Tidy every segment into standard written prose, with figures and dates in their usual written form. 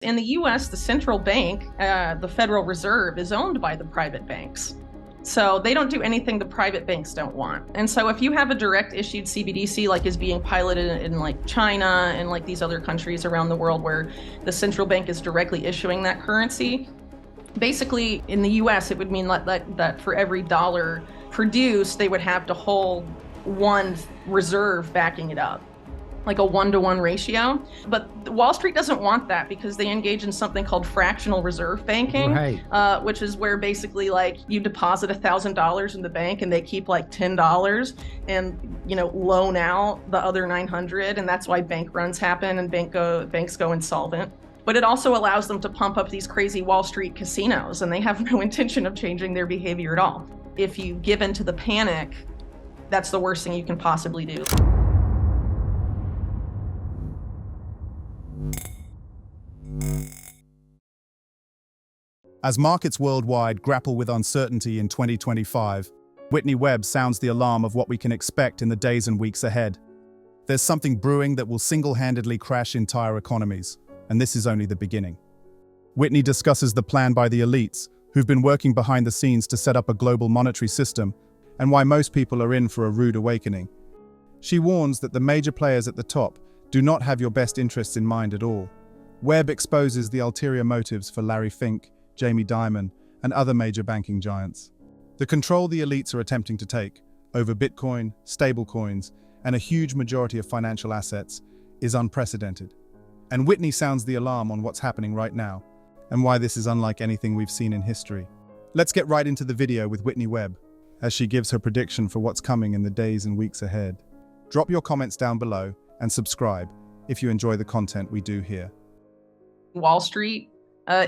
In the US, the central bank, the Federal Reserve, is owned by the private banks. So they don't do anything the private banks don't want. And so if you have a direct issued CBDC like is being piloted in like China and like these other countries around the world where the central bank is directly issuing that currency, basically in the US it would mean that for every dollar produced, they would have to hold one reserve backing it up, like a 1-to-1 ratio. But Wall Street doesn't want that because they engage in something called fractional reserve banking, right. which is where basically like you deposit $1,000 in the bank and they keep like $10 and, you know, loan out the other 900. And that's why bank runs happen and banks go insolvent. But it also allows them to pump up these crazy Wall Street casinos, and they have no intention of changing their behavior at all. If you give in to the panic, that's the worst thing you can possibly do. As markets worldwide grapple with uncertainty in 2025, Whitney Webb sounds the alarm of what we can expect in the days and weeks ahead. There's something brewing that will single-handedly crash entire economies, and this is only the beginning. Whitney discusses the plan by the elites, who've been working behind the scenes to set up a global monetary system, and why most people are in for a rude awakening. She warns that the major players at the top do not have your best interests in mind at all. Webb exposes the ulterior motives for Larry Fink, Jamie Dimon, and other major banking giants. The control the elites are attempting to take over Bitcoin, stablecoins, and a huge majority of financial assets is unprecedented. And Whitney sounds the alarm on what's happening right now, and why this is unlike anything we've seen in history. Let's get right into the video with Whitney Webb, as she gives her prediction for what's coming in the days and weeks ahead. Drop your comments down below and subscribe if you enjoy the content we do here. Wall Street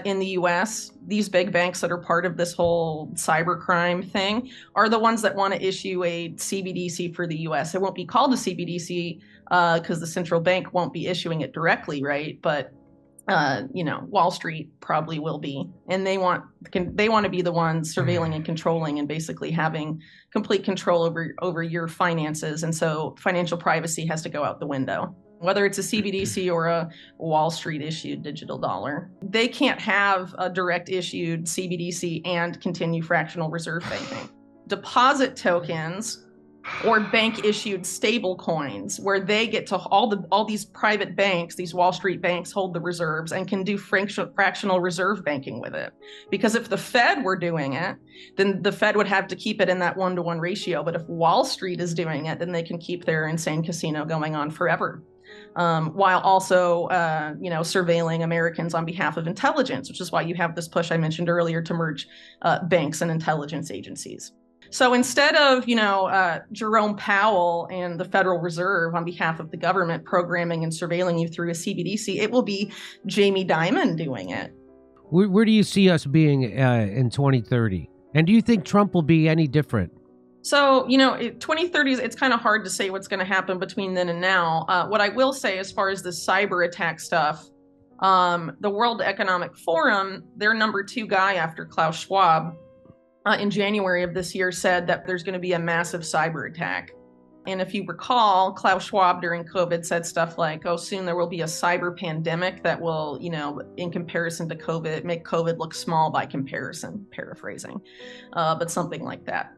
in the US, these big banks that are part of this whole cybercrime thing are the ones that want to issue a CBDC for the US. It won't be called a CBDC because the central bank won't be issuing it directly, right? But you know, Wall Street probably will be, and they want to be the ones surveilling and controlling and basically having complete control over your finances. And so financial privacy has to go out the window. Whether it's a CBDC or a Wall Street issued digital dollar, they can't have a direct issued CBDC and continue fractional reserve banking. Deposit tokens or bank issued stable coins, where they get to all these private banks, these Wall Street banks hold the reserves and can do fractional reserve banking with it. Because if the Fed were doing it, then the Fed would have to keep it in that 1-to-1 ratio. But if Wall Street is doing it, then they can keep their insane casino going on forever. While also, surveilling Americans on behalf of intelligence, which is why you have this push I mentioned earlier to merge banks and intelligence agencies. So instead of, Jerome Powell and the Federal Reserve on behalf of the government programming and surveilling you through a CBDC, it will be Jamie Dimon doing it. Where do you see us being in 2030? And do you think Trump will be any different? So, 2030, it's kind of hard to say what's going to happen between then and now. What I will say as far as the cyber attack stuff, the World Economic Forum, their number 2 guy after Klaus Schwab, in January of this year said that there's going to be a massive cyber attack. And if you recall, Klaus Schwab during COVID said stuff like, oh, soon there will be a cyber pandemic that will, in comparison to COVID, make COVID look small by comparison, paraphrasing, but something like that.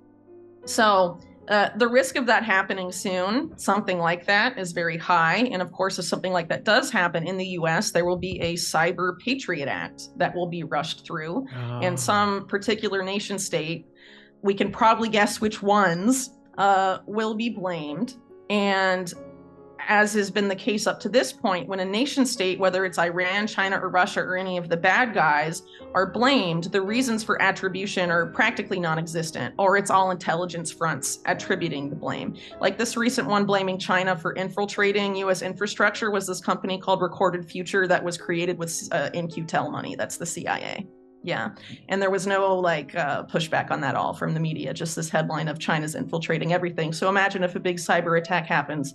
So the risk of that happening soon, something like that, is very high. And of course, if something like that does happen in the US, there will be a Cyber Patriot Act that will be rushed through. And some particular nation state, we can probably guess which ones, will be blamed. And as has been the case up to this point, when a nation state, whether it's Iran, China, or Russia, or any of the bad guys, are blamed, the reasons for attribution are practically non-existent, or it's all intelligence fronts attributing the blame. Like this recent one blaming China for infiltrating U.S. infrastructure was this company called Recorded Future that was created with In-Q-Tel money. That's the CIA. Yeah. And there was no pushback on that all from the media, just this headline of China's infiltrating everything. So imagine if a big cyber attack happens,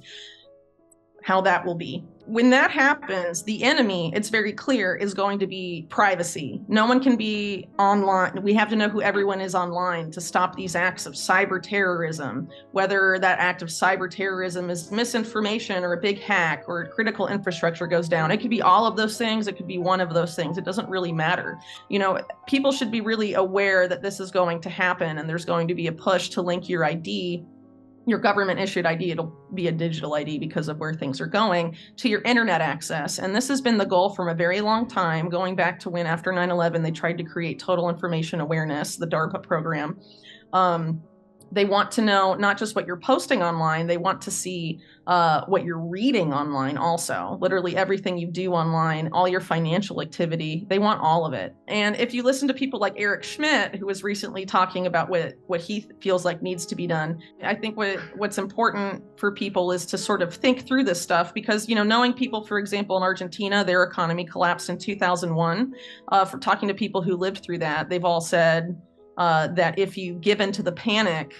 how that will be. when that happens, the enemy, it's very clear, is going to be privacy. No one can be online. We have to know who everyone is online to stop these acts of cyber terrorism, whether that act of cyber terrorism is misinformation or a big hack or critical infrastructure goes down. It could be all of those things. It could be one of those things. It doesn't really matter. People should be really aware that this is going to happen, and there's going to be a push to link your ID, your government issued ID, it'll be a digital ID because of where things are going, to your internet access. And this has been the goal from a very long time, going back to when after 9/11, they tried to create total information awareness, the DARPA program. They want to know not just what you're posting online, they want to see what you're reading online also. Literally everything you do online, all your financial activity, they want all of it. And if you listen to people like Eric Schmidt, who was recently talking about what he feels like needs to be done, I think what's important for people is to sort of think through this stuff because, knowing people, for example, in Argentina, their economy collapsed in 2001. For talking to people who lived through that, they've all said, that if you give in to the panic,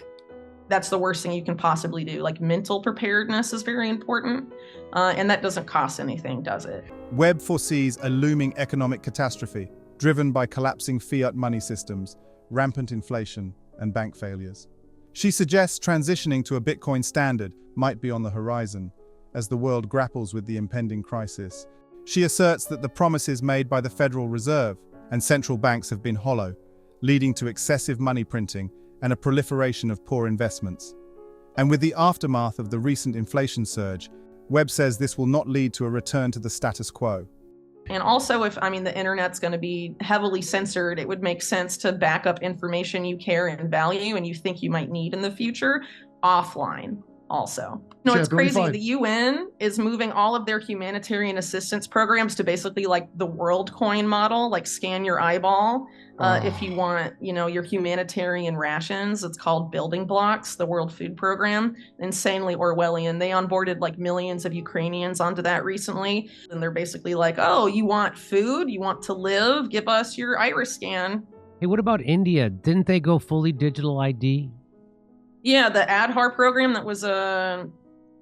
that's the worst thing you can possibly do. Like mental preparedness is very important, and that doesn't cost anything, does it? Webb foresees a looming economic catastrophe driven by collapsing fiat money systems, rampant inflation, and bank failures. She suggests transitioning to a Bitcoin standard might be on the horizon as the world grapples with the impending crisis. She asserts that the promises made by the Federal Reserve and central banks have been hollow, leading to excessive money printing and a proliferation of poor investments. And with the aftermath of the recent inflation surge, Webb says this will not lead to a return to the status quo. And also, if the internet's going to be heavily censored, it would make sense to back up information you care and value and you think you might need in the future offline also. It's crazy. The UN is moving all of their humanitarian assistance programs to basically like the WorldCoin model, like scan your eyeball. If you want, your humanitarian rations. It's called Building Blocks, the World Food Program. Insanely Orwellian. They onboarded like millions of Ukrainians onto that recently. And they're basically like, oh, you want food? You want to live? Give us your iris scan. Hey, what about India? Didn't they go fully digital ID? Yeah, the Aadhaar program that was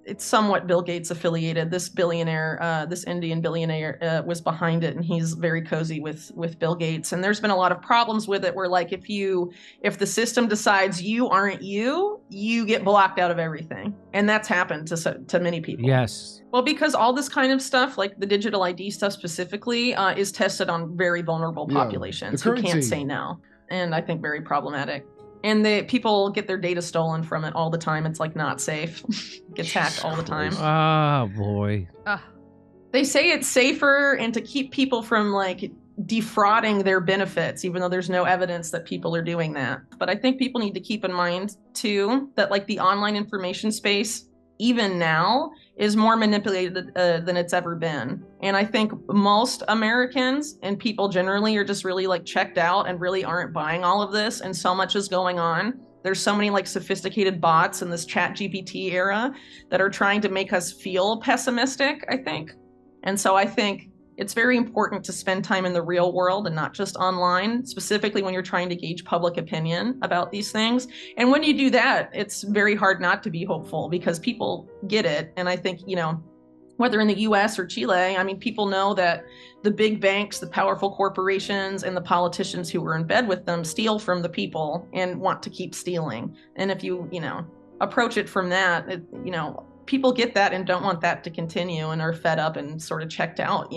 it's somewhat Bill Gates affiliated. This billionaire, this Indian billionaire was behind it, and he's very cozy with Bill Gates. And there's been a lot of problems with it where like if the system decides you aren't you get blocked out of everything. And that's happened to many people. Yes. Well, because all this kind of stuff, like the digital ID stuff specifically, is tested on very vulnerable populations who can't say no. And I think very problematic. And people get their data stolen from it all the time. It's like not safe. Gets hacked all the time. Oh, boy. They say it's safer and to keep people from like defrauding their benefits, even though there's no evidence that people are doing that. But I think people need to keep in mind, too, that like the online information space, even now, is more manipulated than it's ever been. And I think most Americans and people generally are just really like checked out and really aren't buying all of this. And so much is going on. There's so many like sophisticated bots in this ChatGPT era that are trying to make us feel pessimistic, I think. And so I think it's very important to spend time in the real world and not just online, specifically when you're trying to gauge public opinion about these things. And when you do that, it's very hard not to be hopeful because people get it. And I think, whether in the US or Chile, people know that the big banks, the powerful corporations, and the politicians who are in bed with them steal from the people and want to keep stealing. And if you, approach it from that, people get that and don't want that to continue and are fed up and sort of checked out,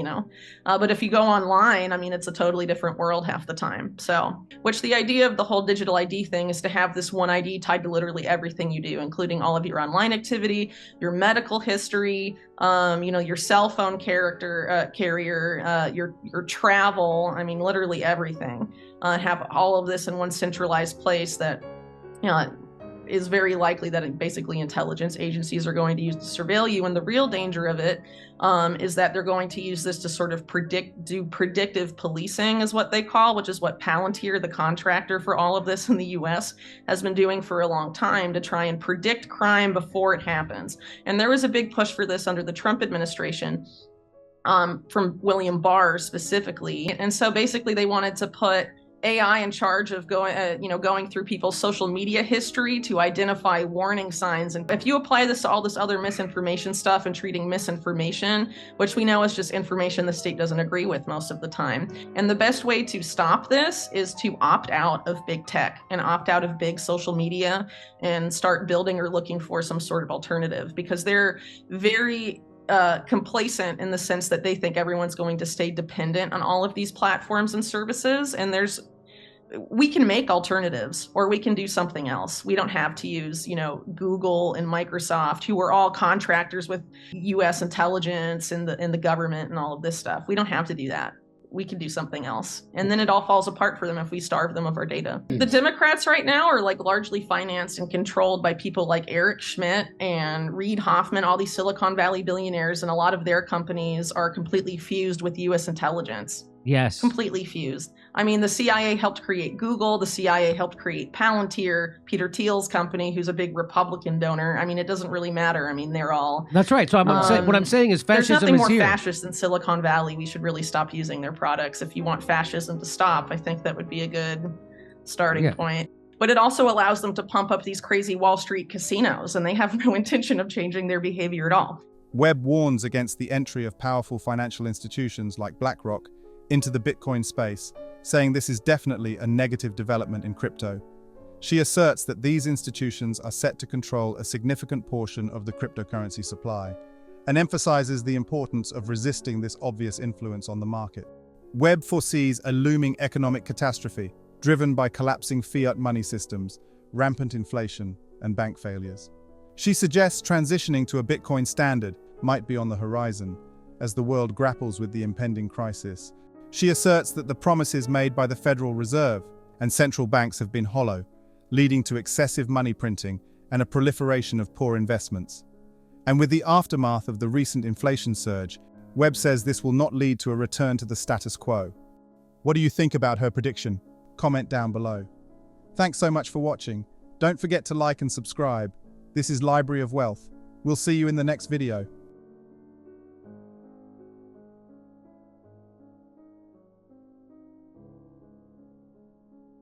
But if you go online, it's a totally different world half the time. So, which the idea of the whole digital ID thing is to have this one ID tied to literally everything you do, including all of your online activity, your medical history, your cell phone carrier, your travel, literally everything. Have all of this in one centralized place that, is very likely that basically intelligence agencies are going to use to surveil you. And the real danger of it is that they're going to use this to sort of do predictive policing is what they call, which is what Palantir, the contractor for all of this in the US, has been doing for a long time to try and predict crime before it happens. And there was a big push for this under the Trump administration. From William Barr specifically. And so basically they wanted to put AI in charge of going through people's social media history to identify warning signs. And if you apply this to all this other misinformation stuff and treating misinformation, which we know is just information the state doesn't agree with most of the time. And the best way to stop this is to opt out of big tech and opt out of big social media and start building or looking for some sort of alternative, because they're very complacent in the sense that they think everyone's going to stay dependent on all of these platforms and services. And we can make alternatives, or we can do something else. We don't have to use, Google and Microsoft, who are all contractors with US intelligence and the government and all of this stuff. We don't have to do that. We can do something else. And then it all falls apart for them if we starve them of our data. The Democrats right now are largely financed and controlled by people like Eric Schmidt and Reid Hoffman, all these Silicon Valley billionaires, and a lot of their companies are completely fused with US intelligence. Yes. Completely fused. I mean, the CIA helped create Google. The CIA helped create Palantir, Peter Thiel's company, who's a big Republican donor. I mean, it doesn't really matter. I mean, they're all... That's right. So what I'm saying is fascism is here. There's nothing more fascist than Silicon Valley. We should really stop using their products. If you want fascism to stop, I think that would be a good starting point. But it also allows them to pump up these crazy Wall Street casinos, and they have no intention of changing their behavior at all. Webb warns against the entry of powerful financial institutions like BlackRock into the Bitcoin space, saying this is definitely a negative development in crypto. She asserts that these institutions are set to control a significant portion of the cryptocurrency supply, and emphasizes the importance of resisting this obvious influence on the market. Webb foresees a looming economic catastrophe, driven by collapsing fiat money systems, rampant inflation, and bank failures. She suggests transitioning to a Bitcoin standard might be on the horizon, as the world grapples with the impending crisis. She asserts that the promises made by the Federal Reserve and central banks have been hollow, leading to excessive money printing and a proliferation of poor investments. And with the aftermath of the recent inflation surge, Webb says this will not lead to a return to the status quo. What do you think about her prediction? Comment down below. Thanks so much for watching. Don't forget to like and subscribe. This is Library of Wealth. We'll see you in the next video.